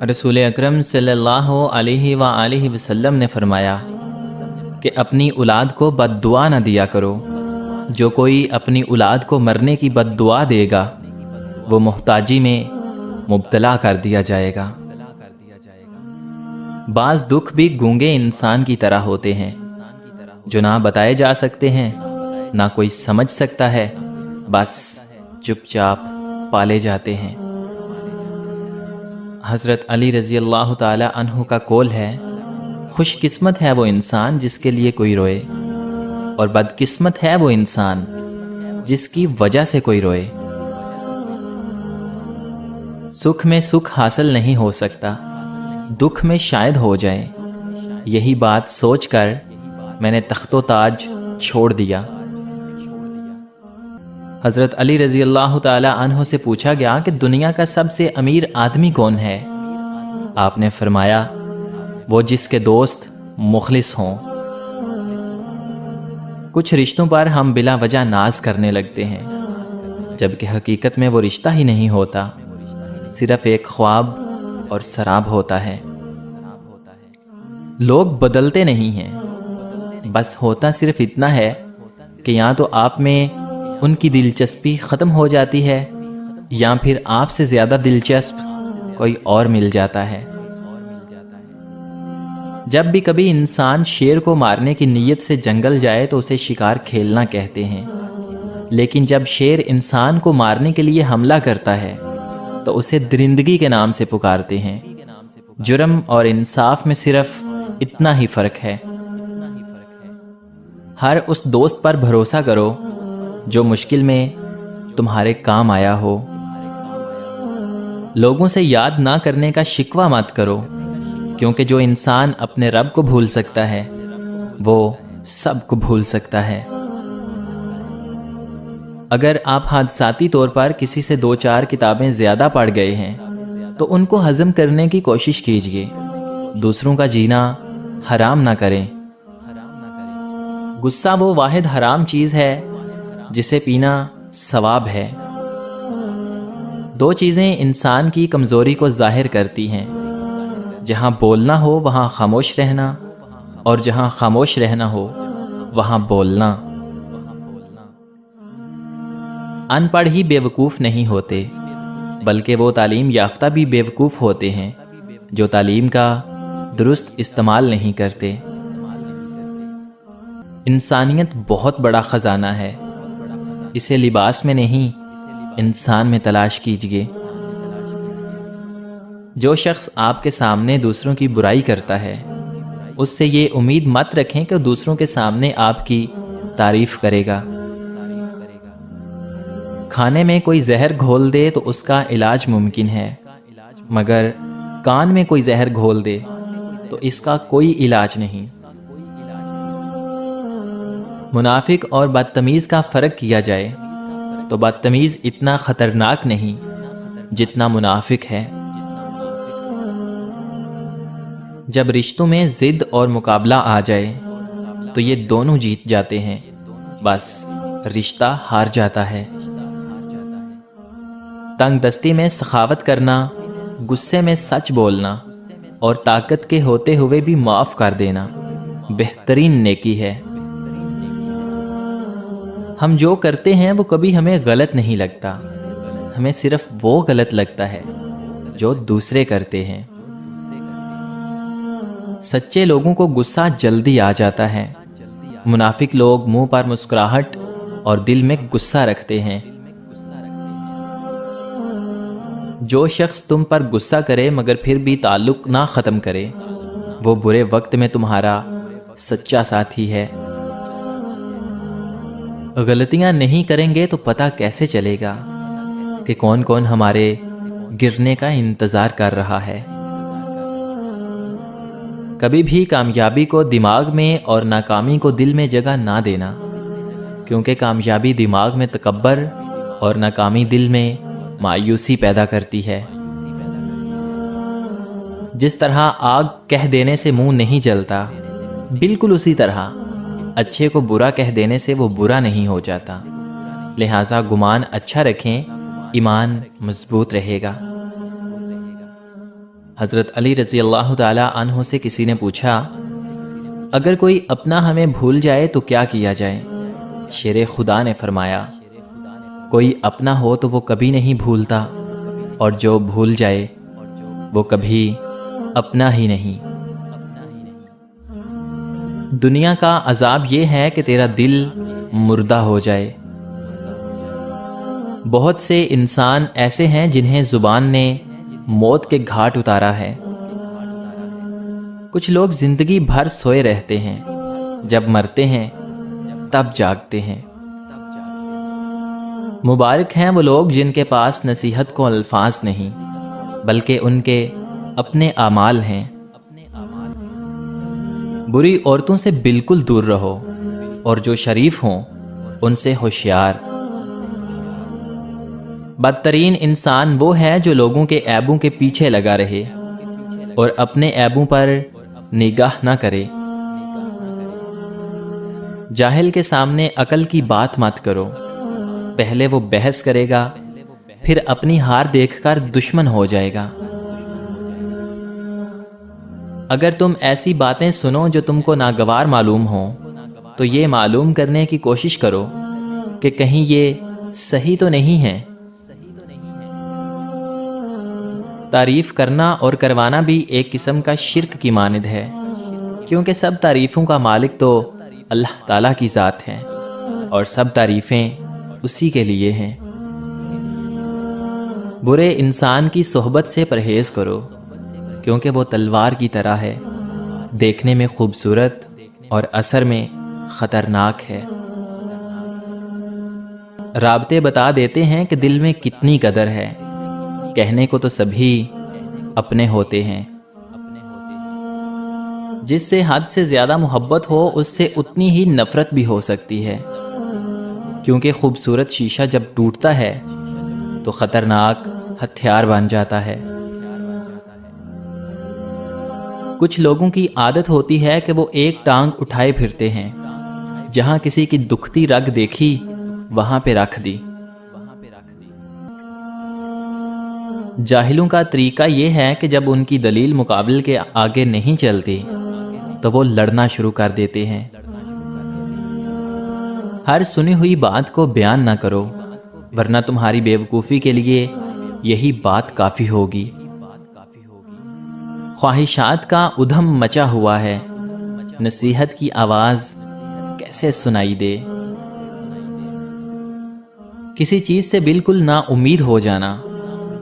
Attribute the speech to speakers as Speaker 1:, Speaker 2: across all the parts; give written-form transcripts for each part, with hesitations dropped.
Speaker 1: رسول اکرم صلی اللہ علیہ وآلہ وسلم نے فرمایا کہ اپنی اولاد کو بد دعا نہ دیا کرو۔ جو کوئی اپنی اولاد کو مرنے کی بد دعا دے گا وہ محتاجی میں مبتلا کر دیا جائے گا۔ بعض دکھ بھی گونگے انسان کی طرح ہوتے ہیں جو نہ بتائے جا سکتے ہیں، نہ کوئی سمجھ سکتا ہے، بس چپ چاپ پالے جاتے ہیں۔ حضرت علی رضی اللہ تعالی عنہ کا قول ہے، خوش قسمت ہے وہ انسان جس کے لیے کوئی روئے، اور بد قسمت ہے وہ انسان جس کی وجہ سے کوئی روئے۔ سکھ میں سکھ حاصل نہیں ہو سکتا، دکھ میں شاید ہو جائے۔ یہی بات سوچ کر میں نے تخت و تاج چھوڑ دیا۔ حضرت علی رضی اللہ تعالی عنہ سے پوچھا گیا کہ دنیا کا سب سے امیر آدمی کون ہے؟ آپ نے فرمایا، وہ جس کے دوست مخلص ہوں۔ کچھ رشتوں پر ہم بلا وجہ ناز کرنے لگتے ہیں، جبکہ حقیقت میں وہ رشتہ ہی نہیں ہوتا، صرف ایک خواب اور سراب ہوتا ہے۔ لوگ بدلتے نہیں ہیں، بس ہوتا صرف اتنا ہے کہ یا تو آپ میں ان کی دلچسپی ختم ہو جاتی ہے یا پھر آپ سے زیادہ دلچسپ کوئی اور مل جاتا ہے۔ جب بھی کبھی انسان شیر کو مارنے کی نیت سے جنگل جائے تو اسے شکار کھیلنا کہتے ہیں، لیکن جب شیر انسان کو مارنے کے لیے حملہ کرتا ہے تو اسے درندگی کے نام سے پکارتے ہیں۔ جرم اور انصاف میں صرف اتنا ہی فرق ہے۔ ہر اس دوست پر بھروسہ کرو جو مشکل میں تمہارے کام آیا ہو۔ لوگوں سے یاد نہ کرنے کا شکوہ مت کرو، کیونکہ جو انسان اپنے رب کو بھول سکتا ہے وہ سب کو بھول سکتا ہے۔ اگر آپ حادثاتی طور پر کسی سے 2-4 کتابیں زیادہ پڑھ گئے ہیں تو ان کو ہضم کرنے کی کوشش کیجیے۔ دوسروں کا جینا حرام نہ کریں۔ غصہ وہ واحد حرام چیز ہے جسے پینا ثواب ہے۔ 2 چیزیں انسان کی کمزوری کو ظاہر کرتی ہیں، جہاں بولنا ہو وہاں خاموش رہنا، اور جہاں خاموش رہنا ہو وہاں بولنا۔ ان پڑھ ہی بیوقوف نہیں ہوتے، بلکہ وہ تعلیم یافتہ بھی بیوقوف ہوتے ہیں جو تعلیم کا درست استعمال نہیں کرتے۔ انسانیت بہت بڑا خزانہ ہے، اسے لباس میں نہیں انسان میں تلاش کیجیے۔ جو شخص آپ کے سامنے دوسروں کی برائی کرتا ہے اس سے یہ امید مت رکھیں کہ دوسروں کے سامنے آپ کی تعریف کرے گا۔ کھانے میں کوئی زہر گھول دے تو اس کا علاج ممکن ہے، مگر کان میں کوئی زہر گھول دے تو اس کا کوئی علاج نہیں۔ منافق اور بدتمیز کا فرق کیا جائے تو بدتمیز اتنا خطرناک نہیں جتنا منافق ہے۔ جب رشتوں میں ضد اور مقابلہ آ جائے تو یہ دونوں جیت جاتے ہیں، بس رشتہ ہار جاتا ہے۔ تنگ دستی میں سخاوت کرنا، غصے میں سچ بولنا اور طاقت کے ہوتے ہوئے بھی معاف کر دینا بہترین نیکی ہے۔ ہم جو کرتے ہیں وہ کبھی ہمیں غلط نہیں لگتا، ہمیں صرف وہ غلط لگتا ہے جو دوسرے کرتے ہیں۔ سچے لوگوں کو غصہ جلدی آ جاتا ہے، منافق لوگ منہ پر مسکراہٹ اور دل میں غصہ رکھتے ہیں۔ جو شخص تم پر غصہ کرے مگر پھر بھی تعلق نہ ختم کرے وہ برے وقت میں تمہارا سچا ساتھی ہے۔ غلطیاں نہیں کریں گے تو پتہ کیسے چلے گا کہ کون کون ہمارے گرنے کا انتظار کر رہا ہے۔ کبھی بھی کامیابی کو دماغ میں اور ناکامی کو دل میں جگہ نہ دینا، کیونکہ کامیابی دماغ میں تکبر اور ناکامی دل میں مایوسی پیدا کرتی ہے۔ جس طرح آگ کہہ دینے سے منہ نہیں جلتا، بالکل اسی طرح اچھے کو برا کہہ دینے سے وہ برا نہیں ہو جاتا۔ لہٰذا گمان اچھا رکھیں، ایمان مضبوط رہے گا۔ حضرت علی رضی اللہ تعالی عنہ سے کسی نے پوچھا، اگر کوئی اپنا ہمیں بھول جائے تو کیا کیا جائے؟ شیر خدا نے فرمایا، کوئی اپنا ہو تو وہ کبھی نہیں بھولتا، اور جو بھول جائے وہ کبھی اپنا ہی نہیں۔ دنیا کا عذاب یہ ہے کہ تیرا دل مردہ ہو جائے۔ بہت سے انسان ایسے ہیں جنہیں زبان نے موت کے گھاٹ اتارا ہے۔ کچھ لوگ زندگی بھر سوئے رہتے ہیں، جب مرتے ہیں تب جاگتے ہیں۔ مبارک ہیں وہ لوگ جن کے پاس نصیحت کو الفاظ نہیں بلکہ ان کے اپنے اعمال ہیں۔ بری عورتوں سے بالکل دور رہو، اور جو شریف ہوں ان سے ہوشیار۔ بدترین انسان وہ ہے جو لوگوں کے عیبوں کے پیچھے لگا رہے اور اپنے عیبوں پر نگاہ نہ کرے۔ جاہل کے سامنے عقل کی بات مت کرو، پہلے وہ بحث کرے گا، پھر اپنی ہار دیکھ کر دشمن ہو جائے گا۔ اگر تم ایسی باتیں سنو جو تم کو ناگوار معلوم ہوں تو یہ معلوم کرنے کی کوشش کرو کہ کہیں یہ صحیح تو نہیں ہے۔ تعریف کرنا اور کروانا بھی ایک قسم کا شرک کی مانند ہے، کیونکہ سب تعریفوں کا مالک تو اللہ تعالیٰ کی ذات ہے، اور سب تعریفیں اسی کے لیے ہیں۔ برے انسان کی صحبت سے پرہیز کرو، کیونکہ وہ تلوار کی طرح ہے، دیکھنے میں خوبصورت اور اثر میں خطرناک ہے۔ رابطے بتا دیتے ہیں کہ دل میں کتنی قدر ہے، کہنے کو تو سبھی اپنے ہوتے ہیں۔ جس سے حد سے زیادہ محبت ہو اس سے اتنی ہی نفرت بھی ہو سکتی ہے، کیونکہ خوبصورت شیشہ جب ٹوٹتا ہے تو خطرناک ہتھیار بن جاتا ہے۔ کچھ لوگوں کی عادت ہوتی ہے کہ وہ ایک ٹانگ اٹھائے پھرتے ہیں، جہاں کسی کی دکھتی رگ دیکھی وہاں پہ رکھ دی۔ جاہلوں کا طریقہ یہ ہے کہ جب ان کی دلیل مقابل کے آگے نہیں چلتی تو وہ لڑنا شروع کر دیتے ہیں۔ ہر سنی ہوئی بات کو بیان نہ کرو، ورنہ تمہاری بیوقوفی کے لیے یہی بات کافی ہوگی۔ خواہشات کا ادھم مچا ہوا ہے، نصیحت کی آواز کیسے سنائی دے؟ کسی چیز سے بالکل نا امید ہو جانا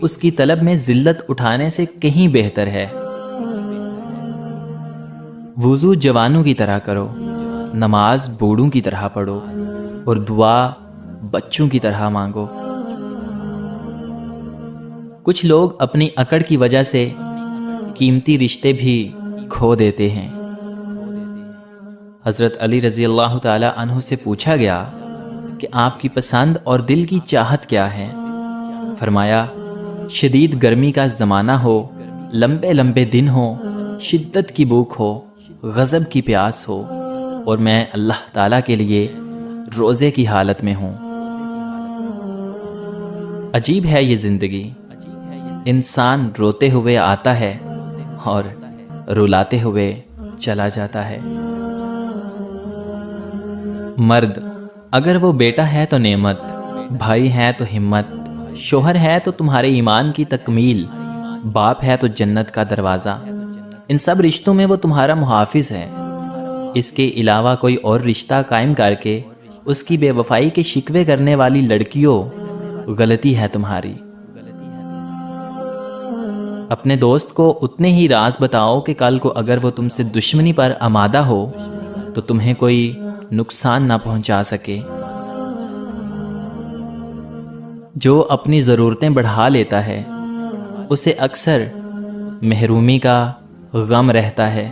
Speaker 1: اس کی طلب میں ذلت اٹھانے سے کہیں بہتر ہے۔ وضو جوانوں کی طرح کرو، نماز بوڑھوں کی طرح پڑھو، اور دعا بچوں کی طرح مانگو۔ کچھ لوگ اپنی اکڑ کی وجہ سے قیمتی رشتے بھی کھو دیتے ہیں۔ حضرت علی رضی اللہ تعالی عنہ سے پوچھا گیا کہ آپ کی پسند اور دل کی چاہت کیا ہے؟ فرمایا، شدید گرمی کا زمانہ ہو، لمبے لمبے دن ہو، شدت کی بھوک ہو، غضب کی پیاس ہو، اور میں اللہ تعالیٰ کے لیے روزے کی حالت میں ہوں۔ عجیب ہے یہ زندگی، انسان روتے ہوئے آتا ہے اور رلاتے ہوئے چلا جاتا ہے۔ مرد اگر وہ بیٹا ہے تو نعمت، بھائی ہے تو ہمت، شوہر ہے تو تمہارے ایمان کی تکمیل، باپ ہے تو جنت کا دروازہ۔ ان سب رشتوں میں وہ تمہارا محافظ ہے۔ اس کے علاوہ کوئی اور رشتہ قائم کر کے اس کی بے وفائی کے شکوے کرنے والی لڑکیوں، غلطی ہے تمہاری۔ اپنے دوست کو اتنے ہی راز بتاؤ کہ کل کو اگر وہ تم سے دشمنی پر آمادہ ہو تو تمہیں کوئی نقصان نہ پہنچا سکے۔ جو اپنی ضرورتیں بڑھا لیتا ہے اسے اکثر محرومی کا غم رہتا ہے۔